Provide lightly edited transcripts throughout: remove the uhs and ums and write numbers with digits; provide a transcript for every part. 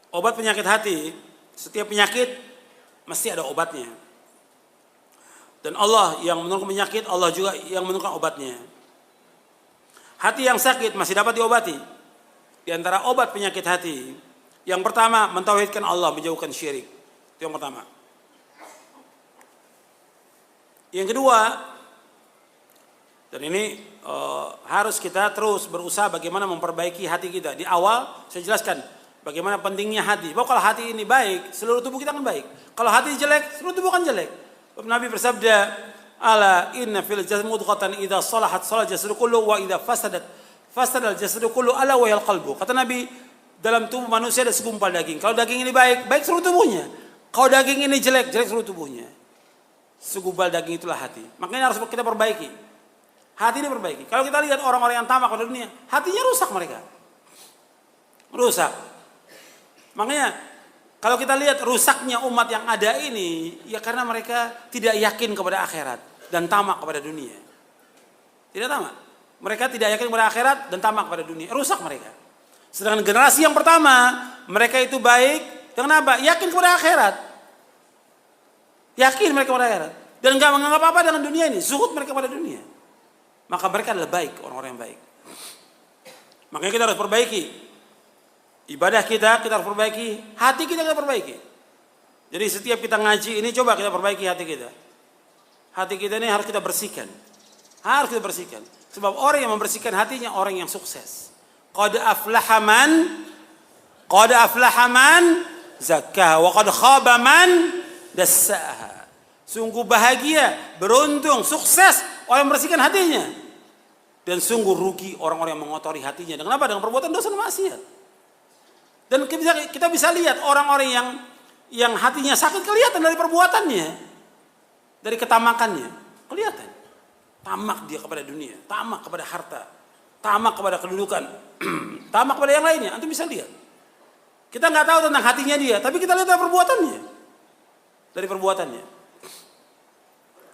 Obat penyakit hati, setiap penyakit mesti ada obatnya. Dan Allah yang menurunkan penyakit, Allah juga yang menurunkan obatnya. Hati yang sakit masih dapat diobati. Di antara obat penyakit hati, yang pertama mentauhidkan Allah, menjauhkan syirik. Itu yang pertama. Yang kedua, dan ini harus kita terus berusaha bagaimana memperbaiki hati kita. Di awal saya jelaskan bagaimana pentingnya hati. Bahwa kalau hati ini baik, seluruh tubuh kita akan baik. Kalau hati jelek, seluruh tubuh akan jelek. Nabi bersabda, "Ala inna fil jasad mudghatan idza salahat salaha jasadu kullu wa idza fasadat fasada al jasadu kullu ala wa yal qalbu." Kata Nabi, dalam tubuh manusia ada segumpal daging. Kalau daging ini baik, baik seluruh tubuhnya. Kalau daging ini jelek, jelek seluruh tubuhnya. Segumpal daging itulah hati. Makanya harus kita perbaiki. Hati ini perbaiki. Kalau kita lihat orang-orang yang tamak pada dunia, hatinya rusak mereka. Rusak. Makanya kalau kita lihat rusaknya umat yang ada ini, ya karena mereka tidak yakin kepada akhirat dan tamak kepada dunia. Tidak tamak. Mereka tidak yakin kepada akhirat dan tamak kepada dunia. Rusak mereka. Sedangkan generasi yang pertama, mereka itu baik. Kenapa? Yakin kepada akhirat. Yakin mereka kepada akhirat. Dan enggak menganggap apa dengan dunia ini. Zuhud mereka pada dunia. Maka mereka adalah baik, orang-orang yang baik. Makanya kita harus perbaiki ibadah kita harus perbaiki, hati kita perbaiki. Jadi setiap kita ngaji ini coba kita perbaiki hati kita. Hati kita ini harus kita bersihkan. Harus kita bersihkan. Sebab orang yang membersihkan hatinya orang yang sukses. Qad aflaha man zakkaha wa qad khaba man dassaha. Sungguh bahagia, beruntung, sukses orang yang membersihkan hatinya. Dan sungguh rugi orang-orang yang mengotori hatinya. Dengan apa? Dengan perbuatan dosa dan maksiat. Dan kita bisa lihat orang-orang yang hatinya sakit kelihatan dari perbuatannya. Dari ketamakannya. Kelihatan. Tamak dia kepada dunia. Tamak kepada harta. Tamak kepada kedudukan. Tamak kepada yang lainnya. Antum bisa lihat. Kita nggak tahu tentang hatinya dia. Tapi kita lihat dari perbuatannya. Dari perbuatannya.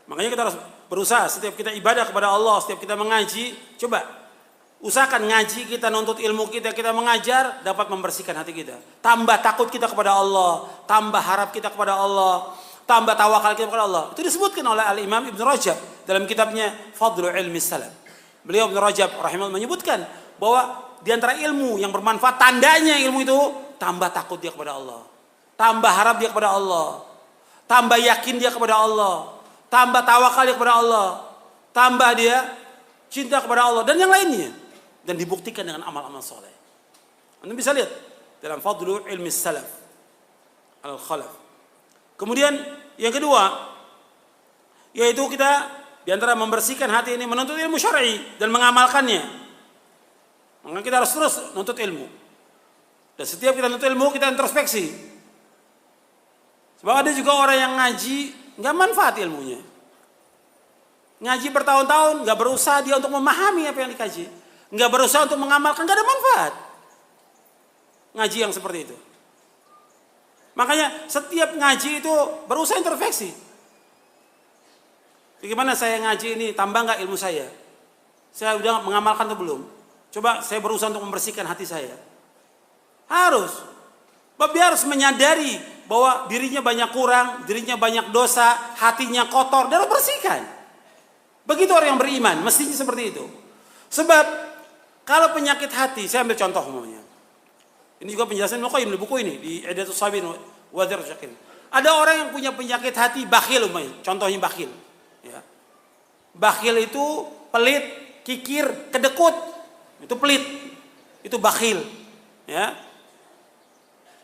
Makanya kita harus berusaha. Setiap kita ibadah kepada Allah. Setiap kita mengaji. Coba. Usahakan ngaji kita, nuntut ilmu kita mengajar, dapat membersihkan hati kita. Tambah takut kita kepada Allah, tambah harap kita kepada Allah, tambah tawakal kita kepada Allah. Itu disebutkan oleh Al-Imam Ibn Rajab dalam kitabnya Fadlu Ilmi Salaf. Beliau Ibn Rajab rahimahullah menyebutkan bahwa di antara ilmu yang bermanfaat, tandanya ilmu itu tambah takut dia kepada Allah, tambah harap dia kepada Allah, tambah yakin dia kepada Allah, tambah tawakal dia kepada Allah, tambah dia cinta kepada Allah dan yang lainnya. Dan dibuktikan dengan amal-amal soleh. Anda bisa lihat dalam Fadlu Ilmi Salaf Al-Khalaf. Kemudian yang kedua, yaitu kita diantara membersihkan hati ini menuntut ilmu syar'i dan mengamalkannya. Maka kita harus terus menuntut ilmu. Dan setiap kita menuntut ilmu kita introspeksi. Sebab ada juga orang yang ngaji nggak manfaat ilmunya. Ngaji bertahun-tahun nggak berusaha dia untuk memahami apa yang dikaji. Nggak berusaha untuk mengamalkan, nggak ada manfaat ngaji yang seperti itu. Makanya setiap ngaji itu berusaha introspeksi. Bagaimana saya ngaji ini, tambah nggak ilmu saya? Saya udah mengamalkan atau belum? Coba saya berusaha untuk membersihkan hati saya. Harus. Sebab dia harus menyadari bahwa dirinya banyak kurang, dirinya banyak dosa, hatinya kotor, dia harus bersihkan. Begitu orang yang beriman, mestinya seperti itu. Sebab kalau penyakit hati, saya ambil contoh umumnya. Ini juga penjelasan Ibnu Qayyim di buku ini, di Idatus Sabirin wa Dzarrus Syakin. Ada orang yang punya penyakit hati bakhil umumnya. Contohnya bakhil. Ya. Bakhil itu pelit, kikir, kedekut. Itu pelit. Itu bakhil. Ya.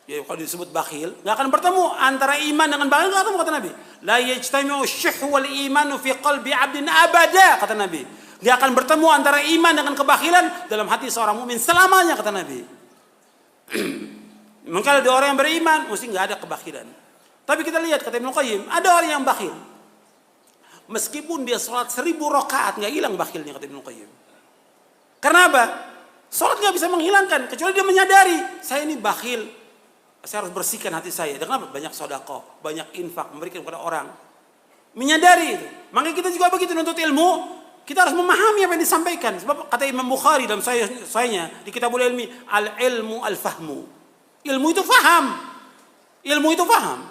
Ya, kalau disebut bakhil, nggak akan bertemu antara iman dengan bakhil, nggak ketemu kata Nabi. La yajtami'u syuh wal imanu fi qalbi 'abdin abada, kata Nabi. Dia akan bertemu antara iman dengan kebakhilan dalam hati seorang mukmin selamanya, kata Nabi. Maka ada orang yang beriman, mesti nggak ada kebakhilan. Tapi kita lihat kata Ibnu Qayyim, ada orang yang bakhil. Meskipun dia sholat 1000 rakaat nggak hilang bakhilnya, kata Ibnu Qayyim. Karena apa? Sholat nggak bisa menghilangkan, kecuali dia menyadari saya ini bakhil. Saya harus bersihkan hati saya. Dengan apa? Banyak sedekah, banyak infak, memberikan kepada orang. Menyadari itu. Makanya kita juga begitu nuntut ilmu. Kita harus memahami apa yang disampaikan. Sebab kata Imam Bukhari dalam sahihnya di Kitabul Ilmi, al-ilmu al-fahmu. Ilmu itu faham. Ilmu itu faham.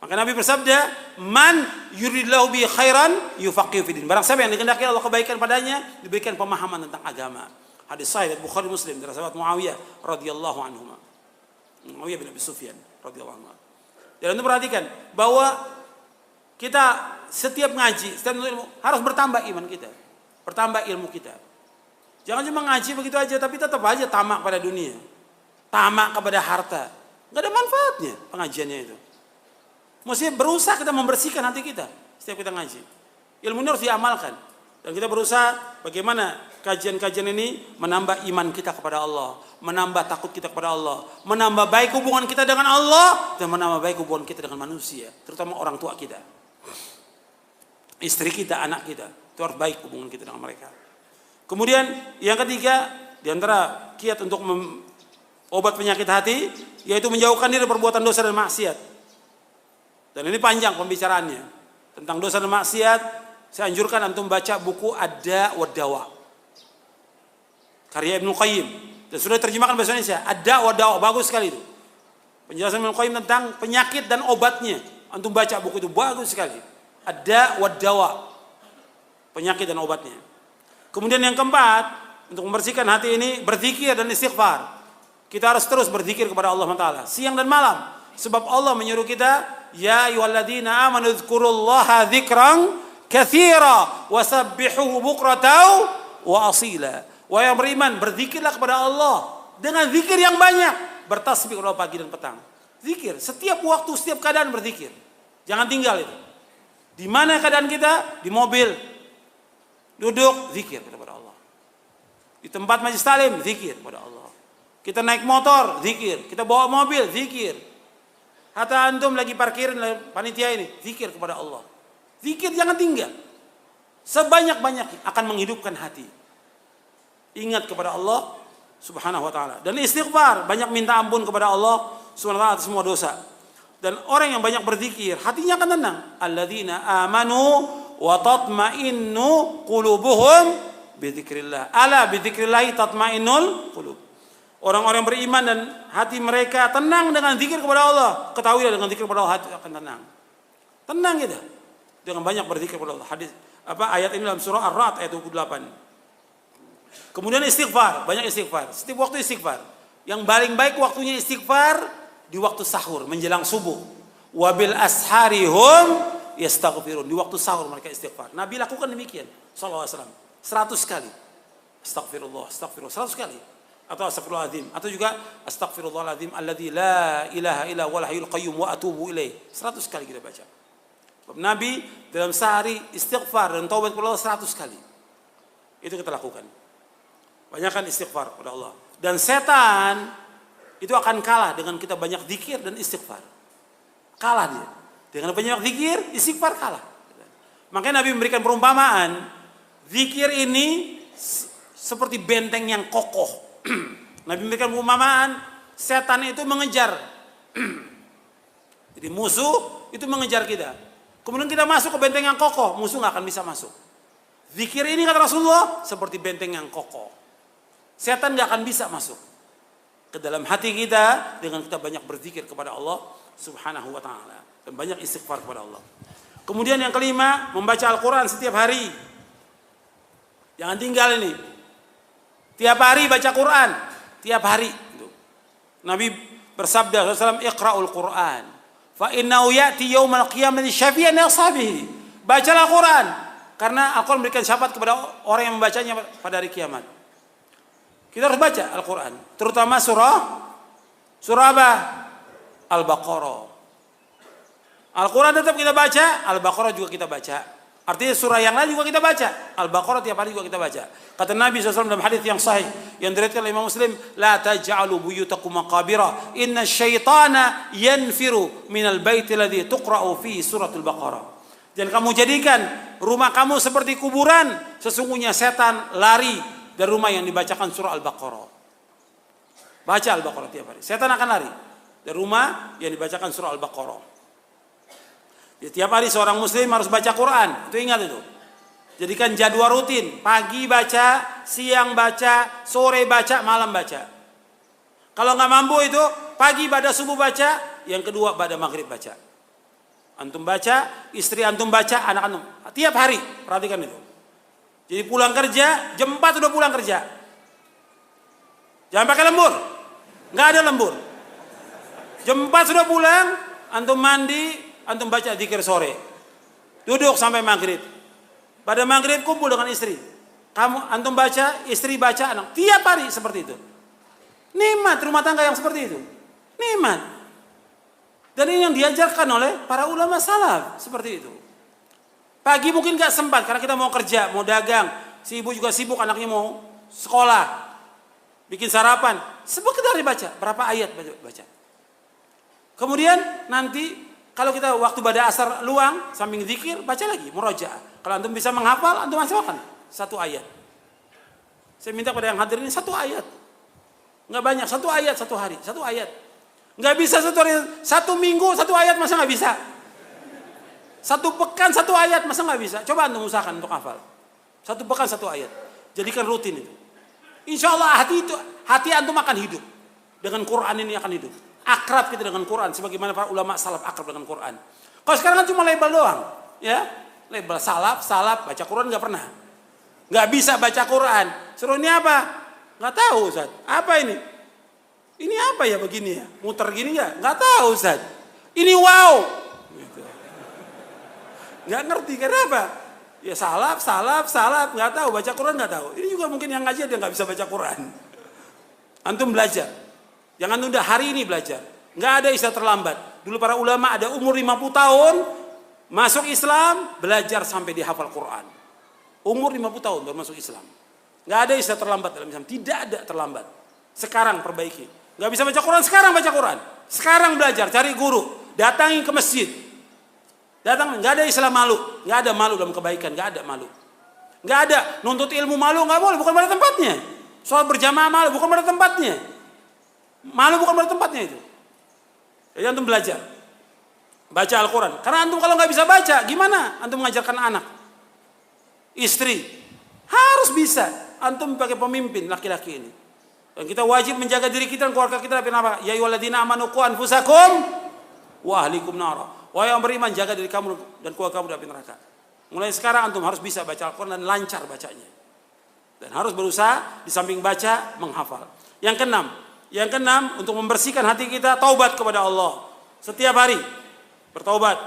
Maka Nabi bersabda, "Man yuridillahu bi khairan yufaqihu fid din." Barang siapa yang dikehendaki Allah kebaikan padanya, diberikan pemahaman tentang agama. Hadis sahih dari Bukhari Muslim dari sahabat Muawiyah radhiyallahu anhu. Muawiyah bin Abi Sufyan radhiyallahu anhu. Dan untuk perhatikan bahwa kita setiap ngaji, setiap ilmu harus bertambah iman kita, bertambah ilmu kita. Jangan cuma ngaji begitu aja, tapi tetap aja tamak pada dunia, tamak kepada harta. Nggak ada manfaatnya pengajiannya itu. Mesti berusaha kita membersihkan hati kita setiap kita ngaji. Ilmu ini harus diamalkan. Dan kita berusaha bagaimana kajian-kajian ini menambah iman kita kepada Allah, menambah takut kita kepada Allah, menambah baik hubungan kita dengan Allah, dan menambah baik hubungan kita dengan manusia, terutama orang tua kita, istri kita, anak kita. Itu harus baik hubungan kita dengan mereka. Kemudian yang ketiga, diantara kiat untuk obat penyakit hati, yaitu menjauhkan diri dari perbuatan dosa dan maksiat. Dan ini panjang pembicaraannya tentang dosa dan maksiat. Saya anjurkan antum baca buku Ad-Da' wa Dawa karya Ibnu Qayyim, dan sudah diterjemahkan bahasa Indonesia. Ad-Da' wa Dawa, bagus sekali itu. Penjelasan Ibnu Qayyim tentang penyakit dan obatnya. Antum baca buku itu, bagus sekali. Ad-Da' wa Dawa, penyakit dan obatnya. Kemudian yang keempat, untuk membersihkan hati ini, berzikir dan istighfar. Kita harus terus berzikir kepada Allah Taala siang dan malam, sebab Allah menyuruh kita, ya ayyuhalladzina amanu dzkurullaha dzikran katsira wasabbihuhu bukratan wa asila. Wahai yang beriman, berzikirlah kepada Allah dengan zikir yang banyak, bertasbih kepada pagi dan petang. Zikir setiap waktu, setiap keadaan berzikir. Jangan tinggal itu. Di mana keadaan kita? Di mobil, duduk, zikir kepada Allah. Di tempat majelis taklim, zikir kepada Allah. Kita naik motor, zikir. Kita bawa mobil, zikir. Hatta antum lagi parkirin panitia ini, zikir kepada Allah. Zikir jangan tinggal. Sebanyak-banyaknya akan menghidupkan hati. Ingat kepada Allah Subhanahu wa taala, dan istighfar, banyak minta ampun kepada Allah Subhanahu wa taala atas semua dosa. Dan orang yang banyak berzikir, hatinya akan tenang. Alladzina amanu wa tatma'innu qulubuhum bidzikrillah. Ala bidzikrillah tatma'innul qulub. Orang-orang beriman dan hati mereka tenang dengan zikir kepada Allah. Ketahuilah dengan zikir kepada Allah hati akan tenang. Tenang kita dengan banyak berzikir kepada Allah. Hadis ayat ini dalam surah Ar-Ra'd ayat 28. Kemudian istighfar, banyak istighfar. Setiap waktu istighfar. Yang paling baik waktunya istighfar di waktu sahur menjelang subuh. Wabil asharihum yastaghfirun. Di waktu sahur mereka istighfar. Nabi lakukan demikian sallallahu alaihi wasallam 100 kali. Astagfirullah, astagfirullah 100 kali. Atau astagfirullahaladzim, atau juga astagfirullahaladzim alladzi la ilaha illa huwal hayyul qayyum wa atubu ilaih. 100 kali kita baca. Nabi dalam sehari istighfar dan taubat kepada Allah 100 kali. Itu kita lakukan. Banyakkan istighfar kepada Allah. Dan setan itu akan kalah dengan kita banyak zikir dan istighfar. Kalah dia. Dengan banyak zikir, istighfar kalah. Makanya Nabi memberikan perumpamaan, zikir ini seperti benteng yang kokoh. Nabi memberikan perumpamaan, setan itu mengejar. Jadi musuh itu mengejar kita. Kemudian kita masuk ke benteng yang kokoh, musuh nggak akan bisa masuk. Zikir ini kata Rasulullah seperti benteng yang kokoh. Setan nggak akan bisa masuk ke dalam hati kita dengan kita banyak berzikir kepada Allah Subhanahu wa taala dan banyak istighfar kepada Allah. Kemudian yang kelima, membaca Al-Qur'an setiap hari. Jangan tinggal ini. Tiap hari baca Quran, tiap hari. Nabi bersabda SAW, "Iqra'ul Qur'an, fa innahu ya'ti yaumal qiyamati syafi'an li ashabihi." Bacalah Quran, karena Al-Quran memberikan syafaat kepada orang yang membacanya pada hari kiamat. Kita harus baca Al-Quran, terutama surah apa? Al-Baqarah. Al-Quran tetap kita baca, Al-Baqarah juga kita baca. Artinya surah yang lain juga kita baca. Al-Baqarah tiap hari juga kita baca. Kata Nabi SAW dalam hadis yang sahih yang diriwayatkan oleh Imam Muslim, "La taj'alu buyutakum maqabira, inna syaitana yanfiru minal baiti alladhi tuqra'u fi suratul Baqarah." Dan kamu jadikan rumah kamu seperti kuburan, sesungguhnya setan lari dari rumah yang dibacakan surah Al-Baqarah. Baca Al-Baqarah tiap hari. Setan akan lari dari rumah yang dibacakan surah Al-Baqarah. Jadi, tiap hari seorang muslim harus baca Quran. Itu ingat itu. Jadikan jadwal rutin. Pagi baca, siang baca, sore baca, malam baca. Kalau nggak mampu itu pagi pada subuh baca, yang kedua pada maghrib baca. Antum baca, istri antum baca, anak antum. Tiap hari, perhatikan itu. Jadi pulang kerja, jam 4 udah pulang kerja. Jangan pakai lembur. Nggak ada lembur. Jam 4 sudah pulang, antum mandi, antum baca zikir sore. Duduk sampai maghrib. Pada maghrib kumpul dengan istri. Antum baca, istri baca, anak. Tiap hari seperti itu. Nikmat rumah tangga yang seperti itu. Nikmat. Dan ini yang diajarkan oleh para ulama salaf seperti itu. Pagi mungkin gak sempat karena kita mau kerja, mau dagang, si ibu juga sibuk, anaknya mau sekolah, bikin sarapan, sebentar dibaca, berapa ayat baca. Kemudian nanti kalau kita waktu pada asar luang, samping zikir, baca lagi, murojaah. Kalau antum bisa menghafal, antum hafalkan 1 ayat. Saya minta pada yang hadir ini 1 ayat. Nggak banyak, 1 ayat 1 hari, 1 ayat. Nggak bisa 1 hari, 1 minggu 1 ayat masa nggak bisa? 1 pekan 1 ayat masa nggak bisa? Coba antum usahakan untuk hafal. 1 pekan 1 ayat. Jadikan rutin itu. Insya Allah hati antum akan hidup. Dengan Quran ini akan hidup. Akrab kita dengan Quran. Sebagaimana para ulama salaf akrab dengan Quran. Kalau sekarang kan cuma label doang. Ya, label salaf, baca Quran nggak pernah. Nggak bisa baca Quran. Suruh ini apa? Nggak tahu Ustaz. Apa ini? Ini apa ya begini ya? Muter gini ya? Nggak tahu Ustaz. Ini wow. Gitu. Nggak ngerti kenapa? Ya salaf, nggak tahu baca Quran nggak tahu. Ini juga mungkin yang ngaji dia nggak bisa baca Quran. Antum belajar, jangan tunda hari ini belajar. Nggak ada istilah terlambat. Dulu para ulama ada umur 50 tahun masuk Islam, belajar sampai dihafal Quran. Umur 50 tahun baru masuk Islam. Nggak ada istilah terlambat dalam Islam. Tidak ada terlambat. Sekarang perbaiki. Nggak bisa baca Quran, sekarang baca Quran. Sekarang belajar, cari guru, datangi ke masjid. Datang, nggak ada istilah malu, nggak ada malu dalam kebaikan, nggak ada malu, nggak ada nuntut ilmu malu, nggak boleh, bukan pada tempatnya. Soal berjamaah malu, bukan pada tempatnya. Malu bukan pada tempatnya itu. Jadi antum belajar, baca Al-Quran. Karena antum kalau nggak bisa baca, gimana? Antum mengajarkan anak, istri, harus bisa. Antum pakai pemimpin laki-laki ini. Dan kita wajib menjaga diri kita dan keluarga kita. Kenapa? Ya ayyuhalladzina amanu qu anfusakum wa ahlikum nara. Wahai yang beriman, jaga diri kamu dan keluarga kamu dari api neraka. Mulai sekarang antum harus bisa baca Al-Quran dan lancar bacanya. Dan harus berusaha di samping baca, menghafal. Yang keenam, untuk membersihkan hati kita, taubat kepada Allah. Setiap hari bertaubat.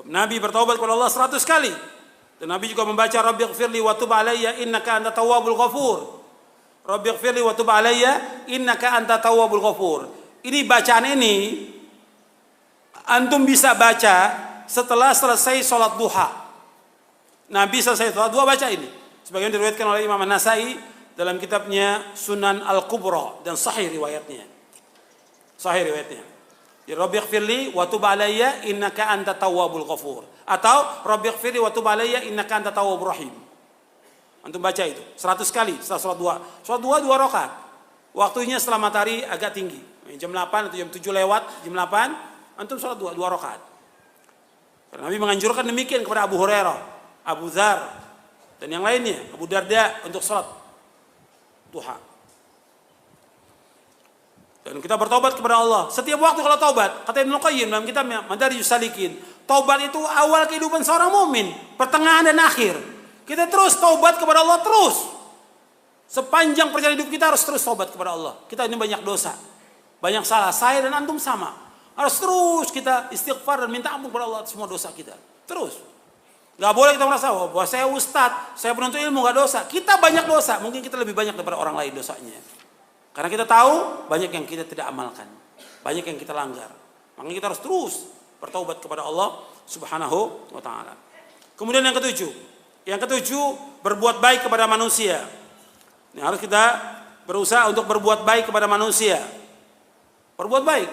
Nabi bertaubat kepada Allah 100 kali. Dan Nabi juga membaca Rabbighfirli wa tub alayya innaka antat tawwabul ghafur. Rabbighfirli wa tub alayya innaka antat tawwabul ghafur. Ini bacaan ini antum bisa baca setelah selesai sholat duha. Nabi selesai sholat duha baca ini. Sebagian diriwayatkan oleh Imam An-Nasai dalam kitabnya Sunan Al-Kubra dan sahih riwayatnya. Sahih riwayatnya. Ya Rabbighfirli wa tub alayya innaka antat tawwabul ghafur. Atau Rabbighfirli wa tub alayya innaka antat tawwabur rahim. Antum baca itu 100 kali setelah sholat duha. Sholat duha 2 rakaat. Waktunya setelah matahari agak tinggi. Jam 8 atau jam 7 lewat, jam 8 antum sholat 2 rakaat. Karena Nabi menganjurkan demikian kepada Abu Hurairah, Abu Dzar, dan yang lainnya, Abu Darda untuk sholat duha. Dan kita bertobat kepada Allah. Setiap waktu kalau taubat, kata Ibnu Qayyim dalam kitabnya Madarijus Salikin, taubat itu awal kehidupan seorang mukmin, pertengahan dan akhir. Kita terus taubat kepada Allah terus. Sepanjang perjalanan hidup kita harus terus taubat kepada Allah. Kita ini banyak dosa, banyak salah. Saya dan antum sama. Harus terus kita istighfar dan minta ampun kepada Allah semua dosa kita. Terus. Gak boleh kita merasa, oh, bahwa saya ustadz, saya penuntut ilmu gak dosa. Kita banyak dosa, mungkin kita lebih banyak daripada orang lain dosanya. Karena kita tahu banyak yang kita tidak amalkan, banyak yang kita langgar. Makanya kita harus terus bertaubat kepada Allah Subhanahu wa taala. Kemudian yang ketujuh, berbuat baik kepada manusia. Ini harus kita berusaha untuk berbuat baik kepada manusia. Berbuat baik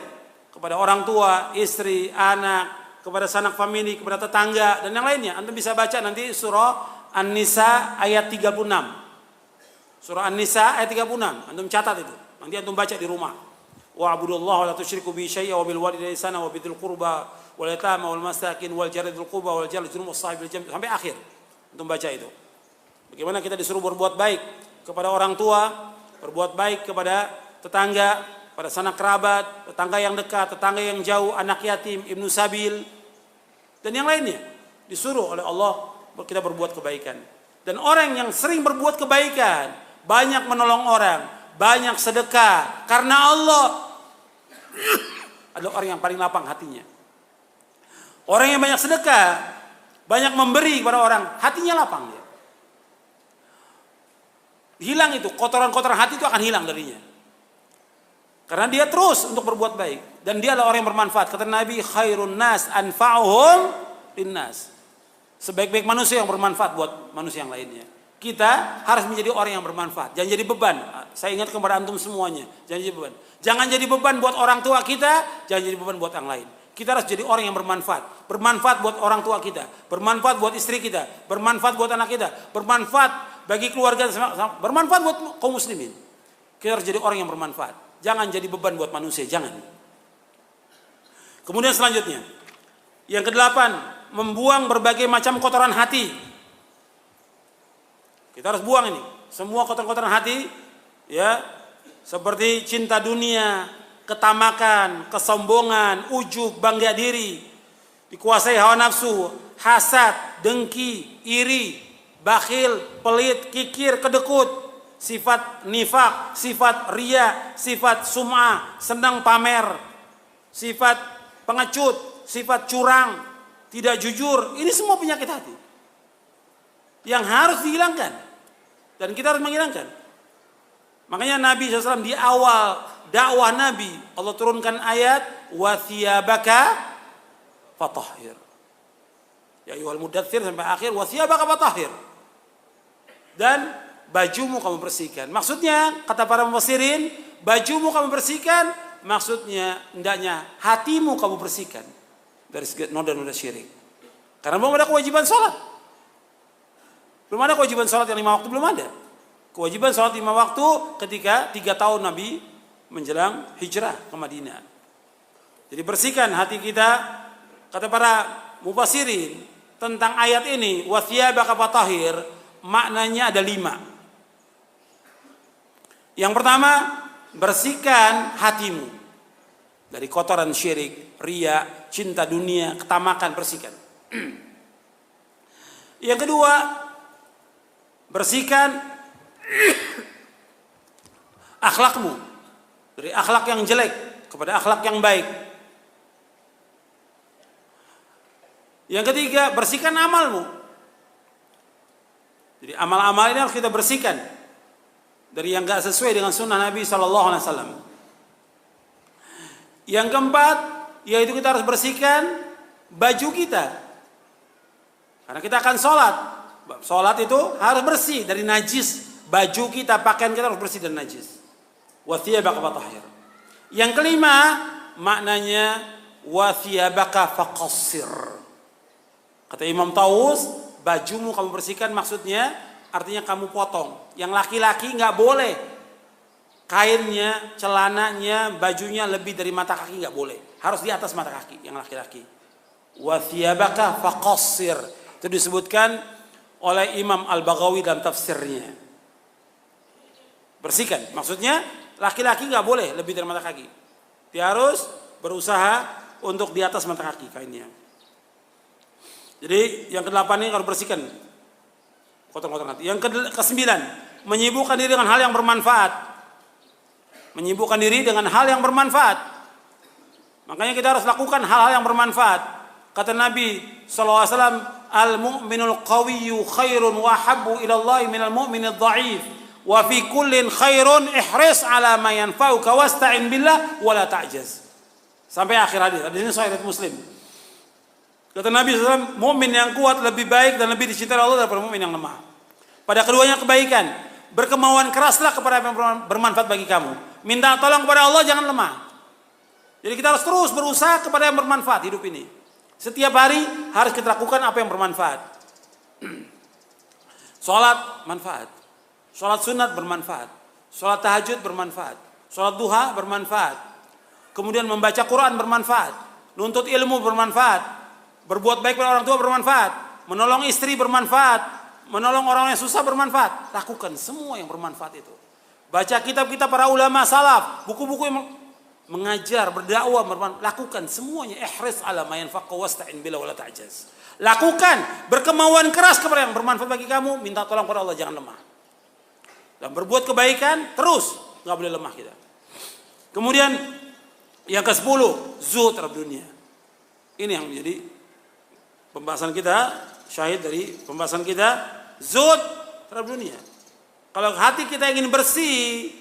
kepada orang tua, istri, anak, kepada sanak famili, kepada tetangga dan yang lainnya. Antum bisa baca nanti surah An-Nisa ayat 36. Surah An-Nisa ayat 36. Antum catat itu. Nanti antum baca di rumah. Wa'budullaha wa la tusyriku bihi syai'an wa bil walidayni ihsana wa bidzil qurba wal yatama wal masakin wal jari dzil qurba wal jari dzul sahibil jambi sampai akhir. Antum baca itu. Bagaimana kita disuruh berbuat baik kepada orang tua, berbuat baik kepada tetangga, pada sanak kerabat, tetangga yang dekat, tetangga yang jauh, anak yatim, ibnu sabil, dan yang lainnya. Disuruh oleh Allah kita berbuat kebaikan. Dan orang yang sering berbuat kebaikan, banyak menolong orang, banyak sedekah, karena Allah adalah orang yang paling lapang hatinya. Orang yang banyak sedekah, banyak memberi kepada orang, hatinya lapang dia. Hilang itu, kotoran-kotoran hati itu akan hilang darinya. Karena dia terus untuk berbuat baik. Dan dia adalah orang yang bermanfaat. Kata Nabi, khairun nas anfa'uhum linnas. Sebaik-baik manusia yang bermanfaat buat manusia yang lainnya. Kita harus menjadi orang yang bermanfaat. Jangan jadi beban. Saya ingat kepada antum semuanya. Jangan jadi beban. Jangan jadi beban buat orang tua kita. Jangan jadi beban buat yang lain. Kita harus jadi orang yang bermanfaat. Bermanfaat buat orang tua kita. Bermanfaat buat istri kita. Bermanfaat buat anak kita. Bermanfaat bagi keluarga. Bermanfaat buat kaum muslimin. Kita harus jadi orang yang bermanfaat. Jangan jadi beban buat manusia, jangan. Kemudian selanjutnya, yang kedelapan, membuang berbagai macam kotoran hati. Kita harus buang ini, semua kotoran-kotoran hati, ya, seperti cinta dunia, ketamakan, kesombongan, ujub, bangga diri, dikuasai hawa nafsu, hasad, dengki, iri, bakhil, pelit, kikir, kedekut. Sifat nifak, sifat riya, sifat sum'ah, senang pamer, sifat pengecut, sifat curang, tidak jujur. Ini semua penyakit hati yang harus dihilangkan. Dan kita harus menghilangkan. Makanya Nabi SAW di awal dakwah Nabi, Allah turunkan ayat, wa thiyabaka fatahhir. Ya ayyuhal mudaththir sampai akhir, wa thiyabaka fatahhir. Dan bajumu kamu bersihkan. Maksudnya, kata para mufassirin, bajumu kamu bersihkan, maksudnya hendaknya hatimu kamu bersihkan dari noda-noda syirik. Karena belum ada kewajiban sholat. Belum ada kewajiban sholat yang 5 waktu, belum ada. Kewajiban sholat 5 waktu ketika 3 tahun Nabi menjelang hijrah ke Madinah. Jadi bersihkan hati kita. Kata para mufassirin tentang ayat ini, wa thiyabaka fatahhir, maknanya ada 5. Yang pertama, bersihkan hatimu dari kotoran syirik, riya, cinta dunia, ketamakan, bersihkan. Yang kedua, bersihkan akhlakmu dari akhlak yang jelek kepada akhlak yang baik. Yang ketiga, bersihkan amalmu. Jadi amal-amal ini harus kita bersihkan dari yang gak sesuai dengan sunnah Nabi SAW. Yang keempat, yaitu kita harus bersihkan baju kita. Karena kita akan sholat. Sholat itu harus bersih dari najis. Baju kita, pakaian kita harus bersih dari najis. Wa thiyabaka fatahhir. Yang kelima, maknanya wa thiyabaka faqassir. Kata Imam Tawus, bajumu kamu bersihkan maksudnya artinya kamu potong. Yang laki-laki nggak boleh kainnya, celananya, bajunya lebih dari mata kaki, nggak boleh. Harus di atas mata kaki yang laki-laki. Wa thiyabaka faqassir. Itu disebutkan oleh Imam Al-Baghawi dalam tafsirnya. Bersihkan. Maksudnya laki-laki nggak boleh lebih dari mata kaki. Dia harus berusaha untuk di atas mata kaki kainnya. Jadi yang ke-8 ini harus bersihkan kotor-kotor hati. Yang ke-9, menyibukkan diri dengan hal yang bermanfaat. Menyibukkan diri dengan hal yang bermanfaat. Makanya kita harus lakukan hal-hal yang bermanfaat. Kata Nabi SAW, al-mu'minul qawiyyu khairun wa habbu ilallahi minal mu'minid dha'if. Wa fi kullin khairun ihris ala ma yanfa'uka wasta'in billah wa la ta'jaz. Sampai akhir hadis. Hadis ini sahih Muslim. Kata Nabi SAW, mukmin yang kuat lebih baik dan lebih dicintai Allah daripada mukmin yang lemah. Pada keduanya kebaikan, berkemauan keraslah kepada apa yang bermanfaat bagi kamu. Minta tolong kepada Allah, jangan lemah. Jadi kita harus terus berusaha kepada yang bermanfaat hidup ini. Setiap hari harus kita lakukan apa yang bermanfaat. Sholat manfaat, sholat sunat bermanfaat, sholat tahajud bermanfaat, sholat duha bermanfaat. Kemudian membaca Quran bermanfaat, nuntut ilmu bermanfaat. Berbuat baik pada orang tua bermanfaat, menolong istri bermanfaat, menolong orang yang susah bermanfaat. Lakukan semua yang bermanfaat itu. Baca kitab-kitab para ulama salaf, buku-buku yang mengajar, berdakwah, lakukan semuanya. Ihris ala ma yanfa'uka wasta'in billah wala ta'jaz. Lakukan, berkemauan keras kepada yang bermanfaat bagi kamu, minta tolong kepada Allah, jangan lemah. Dan berbuat kebaikan terus, nggak boleh lemah kita. Kemudian yang ke-10, zuhud terhadap dunia. Ini yang menjadi pembahasan kita, syahid dari pembahasan kita, zuhud terhadap dunia. Kalau hati kita ingin bersih,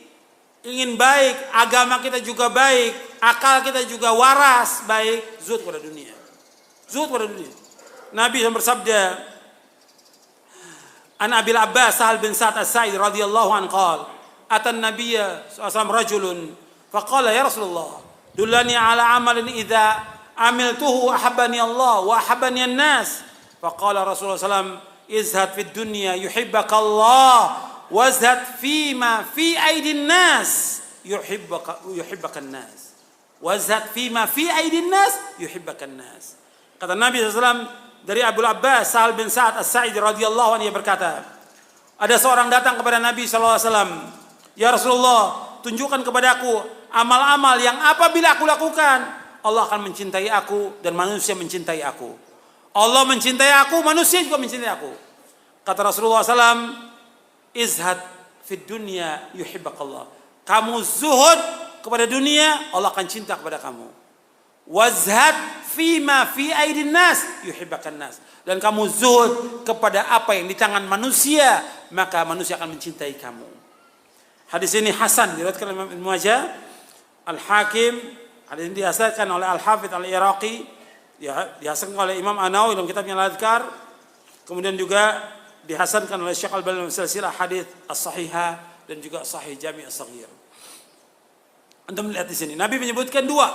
ingin baik, agama kita juga baik, akal kita juga waras, baik, zuhud pada dunia. Zuhud pada dunia. Nabi yang bersabda, An Abil Abbas Sahal bin Sa'ad As-Sa'id radhiyallahu anhu qala, atan nabiyya sallallahu rajulun faqala ya Rasulullah, dullani ala amalin idza amiltuhu ahabbani Allah wa ahabbani an-nas. Faqala Rasulullah sallallahu izhad fid dunya yuhibbaka Allah wazhad fima fi aidin nas yuhibbaka an-nas. Wazhad fima fi aidin nas yuhibbaka an-nas. Kata Nabi SAW dari Abu Abbas Sahal bin Sa'ad As-Sa'id radhiyallahu anhu, ia berkata, ada seorang datang kepada Nabi SAW, ya Rasulullah, tunjukkan kepadaku amal-amal yang apabila aku lakukan, Allah akan mencintai aku dan manusia mencintai aku. Allah mencintai aku, manusia juga mencintai aku. Kata Rasulullah SAW, izhad fid dunya yuhibbakallah. Kamu zuhud kepada dunia, Allah akan cinta kepada kamu. Wazhad fima fi aidin nas yuhibbakan nas. Dan kamu zuhud kepada apa yang di tangan manusia, maka manusia akan mencintai kamu. Hadis ini hasan, diriwayatkan oleh Ibnu Majah, Al-Hakim. Hadis ini dihasankan oleh Al-Hafidz Al-Iraqi, dihasankan oleh Imam An-Nawawi dalam kitabnya Al-Adhkar. Kemudian juga dihasankan oleh Syekh Al-Albani dalam silsilah hadis as-sahihah dan juga Sahih Jami' as-Shaghir. Anda melihat di sini Nabi menyebutkan dua,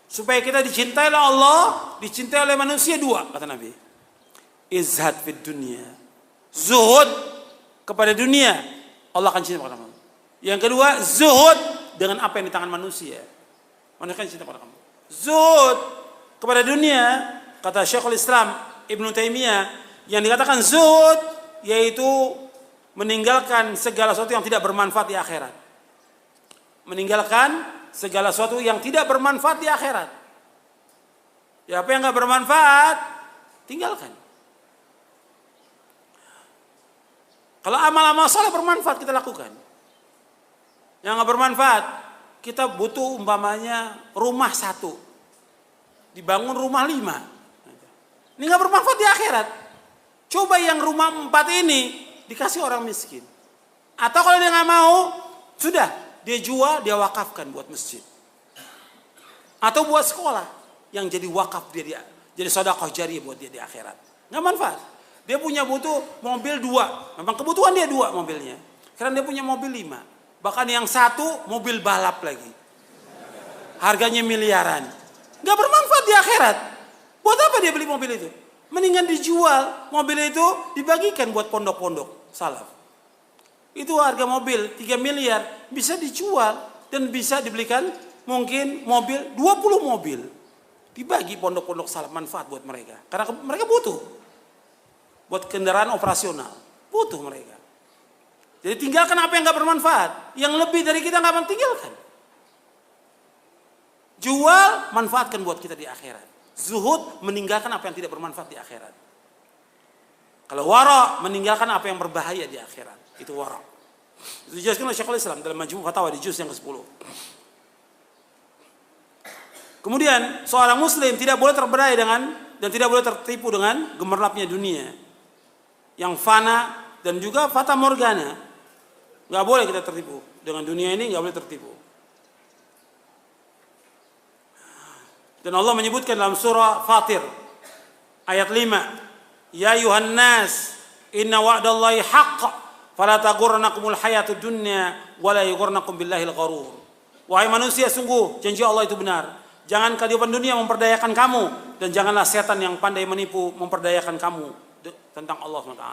supaya kita dicintai oleh Allah, dicintai oleh manusia, dua kata Nabi. Izhad fid dunya, zuhud kepada dunia, Allah akan cinta kepada kamu. Yang kedua, zuhud dengan apa yang di tangan manusia, manusia akan cinta kepada kamu. Zuhud kepada dunia, kata Syekhul Islam Ibnu Taimiyah, yang dikatakan zuhud yaitu meninggalkan segala sesuatu yang tidak bermanfaat di akhirat. Meninggalkan segala sesuatu yang tidak bermanfaat di akhirat. Ya, apa yang enggak bermanfaat, tinggalkan. Kalau amal-amal saleh bermanfaat, kita lakukan. Yang enggak bermanfaat, kita butuh umpamanya rumah 1, dibangun rumah 5. Ini enggak bermanfaat di akhirat. Coba yang rumah 4 ini dikasih orang miskin. Atau kalau dia enggak mau, sudah dia jual, dia wakafkan buat masjid. Atau buat sekolah yang jadi wakaf dia jadi sedekah jariyah buat dia di akhirat. Enggak manfaat. Dia punya butuh mobil 2. Memang kebutuhan dia 2 mobilnya. Karena dia punya mobil 5. Bahkan yang 1 mobil balap lagi. Harganya miliaran. Enggak bermanfaat di akhirat. Buat apa dia beli mobil itu? Mendingan dijual mobil itu, dibagikan buat pondok-pondok salaf. Itu harga mobil 3 miliar bisa dijual dan bisa dibelikan mungkin mobil 20 mobil. Dibagi pondok-pondok salaf, manfaat buat mereka. Karena mereka butuh. Buat kendaraan operasional. Butuh mereka. Jadi tinggalkan apa yang gak bermanfaat. Yang lebih dari kita gak tinggalkan. Jual, manfaatkan buat kita di akhirat. Zuhud, meninggalkan apa yang tidak bermanfaat di akhirat. Kalau wara, meninggalkan apa yang berbahaya di akhirat. Itu wara. Itu dijelaskan oleh Syekhul Islam dalam Majmu' Fatawa di juz yang ke-10. Kemudian seorang muslim tidak boleh terberai dengan dan tidak boleh tertipu dengan gemerlapnya dunia yang fana dan juga fata morgana. Enggak boleh kita tertipu dengan dunia ini, enggak boleh tertipu. Dan Allah menyebutkan dalam surah Fatir ayat 5, ya ayuhan nas inna wa'dallahi haqq fala taghurrannakumul hayatud dunya wala yughurrannakum billahil gharur. Wahai manusia, sungguh janji Allah itu benar. Jangan kehidupan dunia memperdayakan kamu dan janganlah setan yang pandai menipu memperdayakan kamu tentang Allah SWT.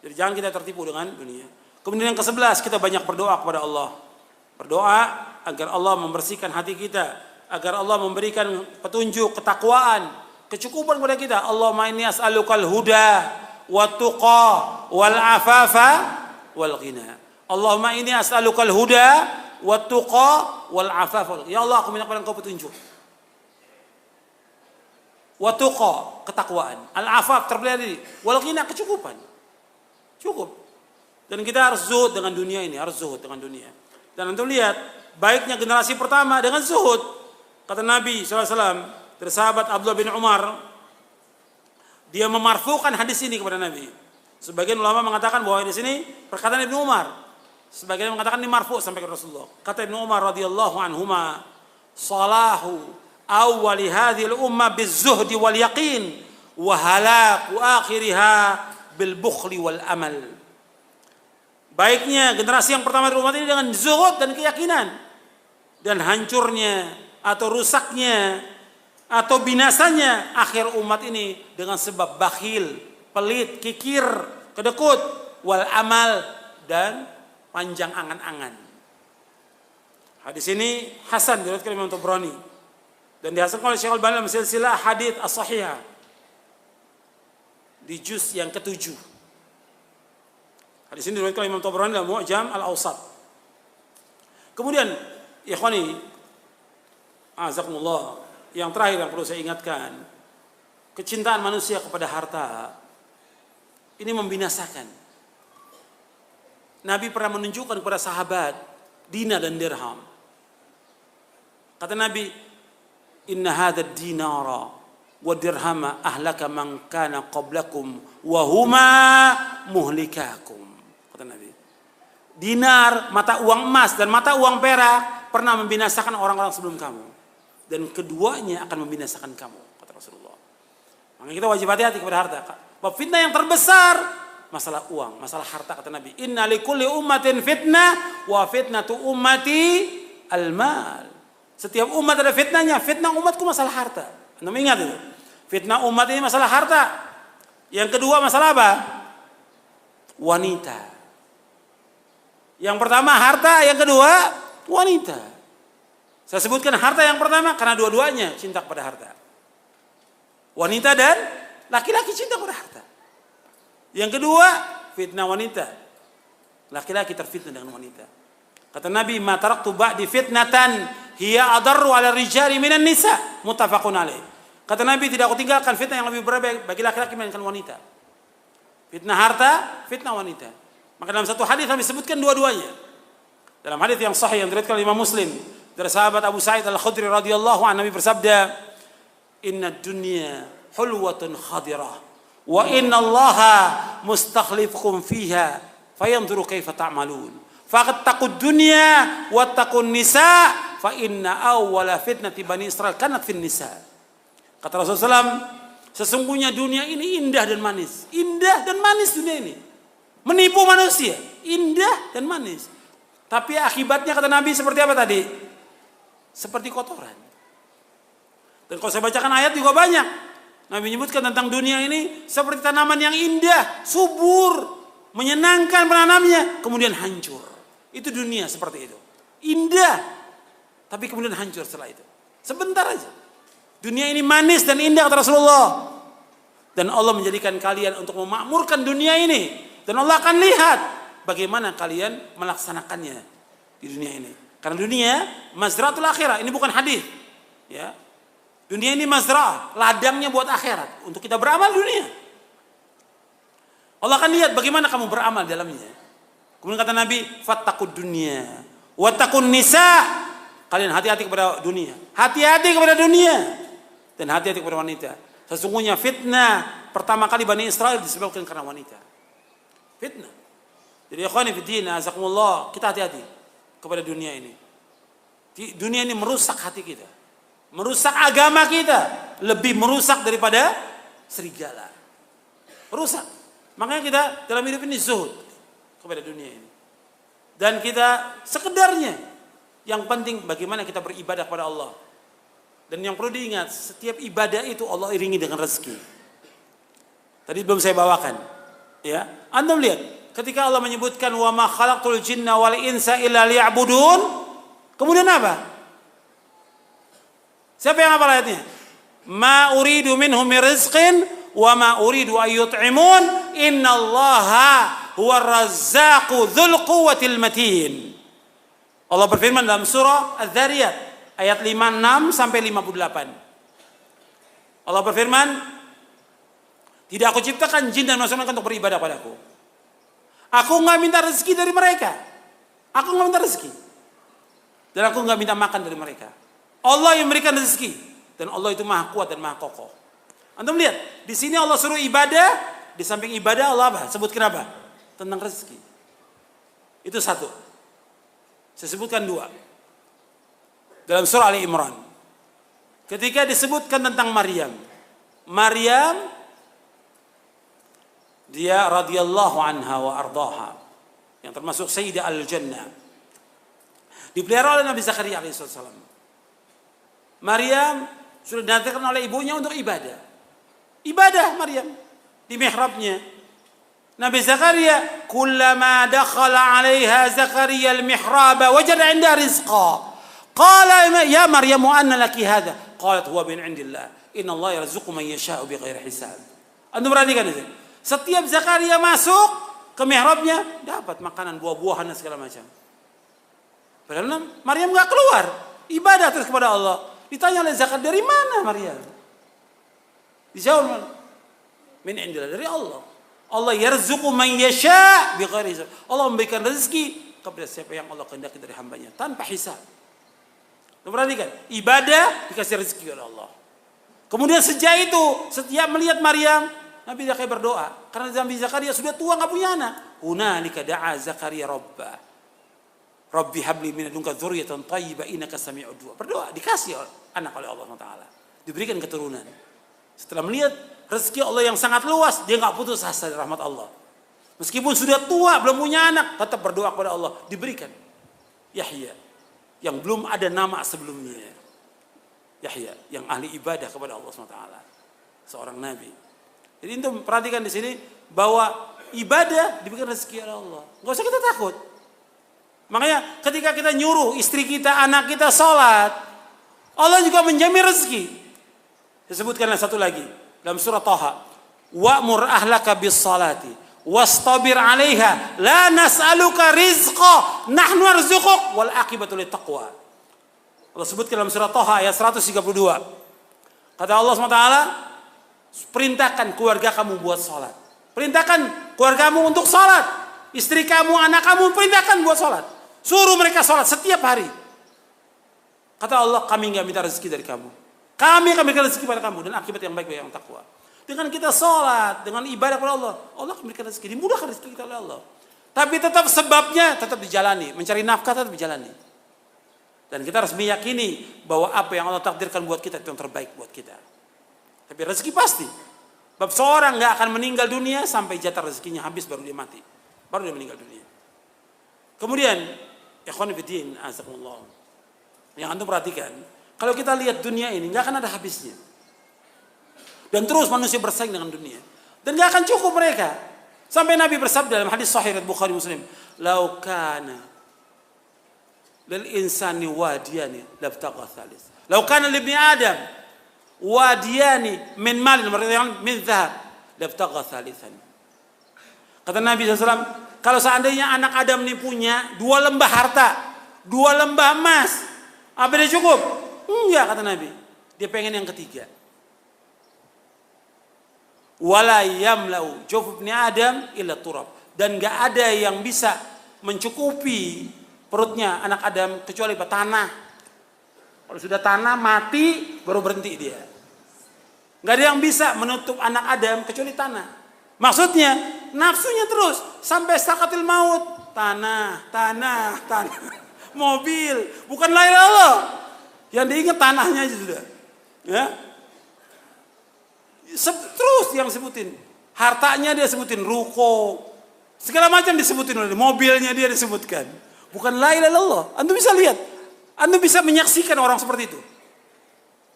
Jadi jangan kita tertipu dengan dunia. Kemudian yang ke-11, kita banyak berdoa kepada Allah. Berdoa agar Allah membersihkan hati kita, agar Allah memberikan petunjuk, ketakwaan, kecukupan kepada kita. Allahumma inni as'alukal huda wat-tuqa wal afafa wal ghina. Allahumma inni as'alukal huda wat-tuqa wal afaf. Ya Allah, aku minta kepada Engkau petunjuk. Wat-tuqa, ketakwaan. Al-afaf, terpelihara diri. Wal ghina, kecukupan. Cukup. Dan kita harus zuhud dengan dunia ini, harus zuhud dengan dunia. Dan untuk lihat baiknya generasi pertama dengan zuhud. Kata Nabi SAW, dari sahabat Abdullah bin Umar, dia memarfukan hadis ini kepada Nabi. Sebagian ulama mengatakan bahwa di sini perkataan Ibnu Umar. Sebagian mengatakan ini marfu sampai ke Rasulullah. Kata Ibnu Umar radhiyallahu anhuma, "Salahu awwali hadhil ummah biz-zuhdi wal yaqin wa halaku akhiriha bil bukhli wal amal." Baiknya generasi yang pertama dari umat ini dengan zuhud dan keyakinan, dan hancurnya atau rusaknya atau binasanya akhir umat ini dengan sebab bakhil, pelit, kikir, kedekut, wal amal, dan panjang angan-angan. Hadis ini hasan diriwayatkan Imam Tabrani dan dihasankan oleh Syekh Al-Albani dalam silsilah hadits as-sahihah di juz yang ke-7. Hadis ini diriwayatkan Imam Tabrani dalam Mu'jam Al-Awsat. Kemudian, ikhwani, azakumullah, yang terakhir yang perlu saya ingatkan, kecintaan manusia kepada harta ini membinasakan. Nabi pernah menunjukkan kepada sahabat dinar dan dirham. Kata Nabi, "Inna hadha dinara wa dirhama ahlaka man kana qablakum wa huma muhlikakum." Kata Nabi, dinar, mata uang emas dan mata uang perak pernah membinasakan orang-orang sebelum kamu, dan keduanya akan membinasakan kamu, kata Rasulullah. Makanya kita wajib hati-hati kepada harta. Bab fitnah yang terbesar masalah uang, masalah harta, kata Nabi. Inna likulli ummatin fitnah wa fitnatu ummati al-mal. Setiap umat ada fitnahnya. Fitnah umatku masalah harta. Anda ingat itu? Fitnah umat ini masalah harta. Yang kedua masalah apa? Wanita. Yang pertama harta, yang kedua wanita. Saya sebutkan harta yang pertama karena dua-duanya cinta kepada harta. Wanita dan laki-laki cinta kepada harta. Yang kedua, fitnah wanita. Laki-laki terfitnah dengan wanita. Kata Nabi, "Ma taraktu ba'di fitnatan hiya adarru 'ala rijali minan nisa." Muttafaqun alaih. Kata Nabi, tidak aku tinggalkan fitnah yang lebih berat bagi laki-laki melainkan wanita. Fitnah harta, fitnah wanita. Maka dalam satu hadis kami sebutkan dua-duanya. Dalam hadis yang sahih yang diriwayatkan oleh Imam Muslim dari sahabat Abu Sa'id Al-Khudri radhiyallahu anhu, Nabi bersabda, "Inna dunya hulwatun khadirah. Wa inna Allaha mustakhlifukum fiha fayanzuru kaifa ta'malun. Fattaqud dunya wattaqun nisa fa inna awwala fitnati bani Israil kanat fin nisa." Kata Rasulullah SAW, sesungguhnya dunia ini indah dan manis. Indah dan manis dunia ini. Menipu manusia, indah dan manis. Tapi akibatnya kata Nabi seperti apa tadi? Seperti kotoran. Dan kalau saya bacakan ayat juga banyak. Nabi menyebutkan tentang dunia ini seperti tanaman yang indah, subur, menyenangkan penanamnya, kemudian hancur. Itu dunia seperti itu. Indah, tapi kemudian hancur setelah itu. Sebentar aja. Dunia ini manis dan indah kata Rasulullah. Dan Allah menjadikan kalian untuk memakmurkan dunia ini. Dan Allah akan lihat bagaimana kalian melaksanakannya di dunia ini. Karena dunia mazratul akhirah, ini bukan hadis. Ya. Dunia ini mazra'ah, ladangnya buat akhirat, untuk kita beramal dunia. Allah akan lihat bagaimana kamu beramal dalamnya. Kemudian kata Nabi, fattaqud dunya wattaqun nisa. Kalian hati-hati kepada dunia. Hati-hati kepada dunia dan hati-hati kepada wanita. Sesungguhnya fitnah pertama kali Bani Israel disebabkan karena wanita. Fitnah. Jadi ikhwani fiddin, azakumullah, kita hati-hati kepada dunia ini. Dunia ini merusak hati kita. Merusak agama kita, lebih merusak daripada serigala. Merusak. Makanya kita dalam hidup ini zuhud kepada dunia ini. Dan kita sekedarnya, yang penting bagaimana kita beribadah kepada Allah. Dan yang perlu diingat, setiap ibadah itu Allah iringi dengan rezeki. Tadi belum saya bawakan. Ya, Anda lihat, ketika Allah menyebutkan wa ma khalaqtul jinna wal insa illa liya'budun, kemudian apa? Siapa yang hafal ayatnya? Ma uridu minhum min rizqin wa ma uridu an yut'imun innallaha huwar razzaqu dzul quwwatil matin. Allah berfirman dalam surah Az-Zariyat ayat 56 sampai 58. Allah berfirman, tidak aku ciptakan jin dan manusia untuk beribadah padaku. Aku nggak minta rezeki dari mereka. Aku nggak minta rezeki. Dan aku nggak minta makan dari mereka. Allah yang memberikan rezeki. Dan Allah itu maha kuat dan maha kokoh. Antum lihat, di sini Allah suruh ibadah, di samping ibadah Allah apa? Sebutkan apa? Tentang rezeki. Itu satu. Saya sebutkan dua. Dalam surah Ali Imran. Ketika disebutkan tentang Maryam. Maryam, dia radhiyallahu anha wa ardaha. Yang termasuk Sayyidah al-Jannah. Dipelihara oleh Nabi Zakaria alaihissalam. Maryam sudah didatangkan oleh ibunya untuk ibadah. Ibadah Maryam di mihrabnya. Nabi Zakaria, kullama dakhala 'alaiha Zakaria al-mihraba wajada 'inda rizqa. Qala ya Maryam anna laki hadha? Qalat huwa min 'indillah. Inna Allah yarzuqu man yasha'u bighairi hisab. Antum perhatikan itu. Setiap Zakaria masuk ke mihrabnya dapat makanan, buah-buahan dan segala macam. Padahal Maryam enggak keluar, ibadah terus kepada Allah. Ditanya oleh Zakaria, dari mana Maryam? Dijawab, min indillah, dari Allah. Allah yarzuqu man yasha' bighairi hisab. Allah memberikan rezeki kepada siapa yang Allah kehendaki dari hambanya tanpa hisab. Perhatikan, ibadah dikasih rezeki oleh Allah. Kemudian sejak itu, setiap melihat Maryam, Nabi Zakaria berdoa. Karena Nabi Zakaria sudah tua nggak punya anak. Hunalika da'a Zakaria Rabbah. Rabbi habli min ladunka dzurriyyatan thayyibah innaka sami'ud du'a. Berdoa, dikasih anak oleh Allah Taala. Diberikan keturunan. Setelah melihat rezeki Allah yang sangat luas, dia nggak putus asa dari rahmat Allah. Meskipun sudah tua, belum punya anak, tetap berdoa kepada Allah, diberikan Yahya yang belum ada nama sebelumnya. Yahya yang ahli ibadah kepada Allah SWT. Seorang nabi. Jadi itu perhatikan di sini bahwa ibadah diberikan rezeki oleh Allah. Enggak usah kita takut. Makanya ketika kita nyuruh istri kita, anak kita sholat, Allah juga menjamin rezeki. Saya sebutkan satu lagi dalam surah Thaha. Wa'mur ahlaka bis salati wastabir 'alaiha la nas'aluka rizqa nahnu narzuquk wal aqibatu lit taqwa. Allah sebutkan dalam surah Thaha ayat 132. Kata Allah SWT, perintahkan keluarga kamu buat sholat. Perintahkan keluargamu untuk sholat. Istri kamu, anak kamu, perintahkan buat sholat. Suruh mereka sholat setiap hari. Kata Allah, kami nggak minta rezeki dari kamu. Kami akan berikan rezeki pada kamu dan akibat yang baik bagi yang takwa. Dengan kita sholat, dengan ibadah kepada Allah, Allah akan berikan rezeki. Dimudahkan rezeki kita oleh Allah. Tapi tetap sebabnya tetap dijalani, mencari nafkah tetap dijalani. Dan kita harus meyakini bahwa apa yang Allah takdirkan buat kita itu yang terbaik buat kita. Tapi rezeki pasti. Sebab seorang nggak akan meninggal dunia sampai jatah rezekinya habis baru dia mati. Baru dia meninggal dunia. Kemudian, ikhwan fillah, azakumullah. Yang antum perhatikan, kalau kita lihat dunia ini nggak akan ada habisnya. Dan terus manusia bersaing dengan dunia. Dan nggak akan cukup mereka. Sampai Nabi bersabda dalam hadis sahih riwayat Bukhari Muslim, "Lau kana lil insani wadiyani labtagha thalith. Lau kana li ibni Adam wadiyani min malin min dhahab labtagha thalithan." Kata Nabi SAW, kalau seandainya anak Adam ini punya 2 lembah harta, 2 lembah emas, apa dia cukup? Enggak, kata Nabi. Dia pengen yang ketiga. Wala yamlau jawf ibni Adam illa turab. Dan enggak ada yang bisa mencukupi perutnya anak Adam kecuali tanah. Kalau sudah tanah mati baru berhenti dia. Enggak ada yang bisa menutup anak Adam kecuali tanah. Maksudnya nafsunya terus sampai sakatil maut. Tanah. Mobil, bukan la ilaha illallah. Yang diingat tanahnya aja sudah. Ya. Terus yang sebutin. Hartanya dia sebutin, ruko. Segala macam disebutin oleh mobilnya dia disebutkan. Bukan la ilaha illallah. Antum bisa lihat. Antum bisa menyaksikan orang seperti itu.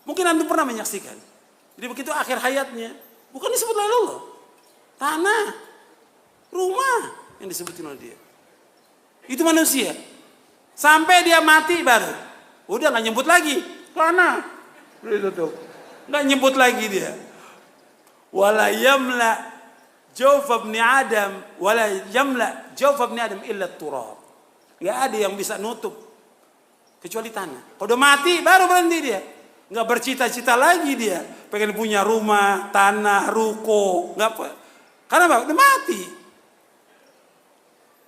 Mungkin antum pernah menyaksikan. Jadi begitu akhir hayatnya, bukan disebut la ilaha illallah. Tanah, rumah yang disebutin oleh dia. Itu manusia. Sampai dia mati baru. Udah gak nyebut lagi. Tanah. Udah tutup. Gak nyebut lagi dia. Wala yamla jawf ibni Adam. Wala yamla jawf ibni Adam illa turab. Gak ada yang bisa nutup kecuali tanah. Kalau udah mati baru berhenti dia. Nggak bercita-cita lagi dia pengen punya rumah, tanah, ruko, nggak apa. Karena apa? Udah mati.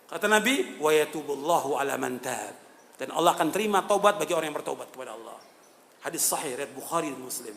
Kata Nabi, wa yatubullahu ala man tab. Dan Allah akan terima taubat bagi orang yang bertaubat kepada Allah. Hadis sahih riwayat Bukhari dan Muslim.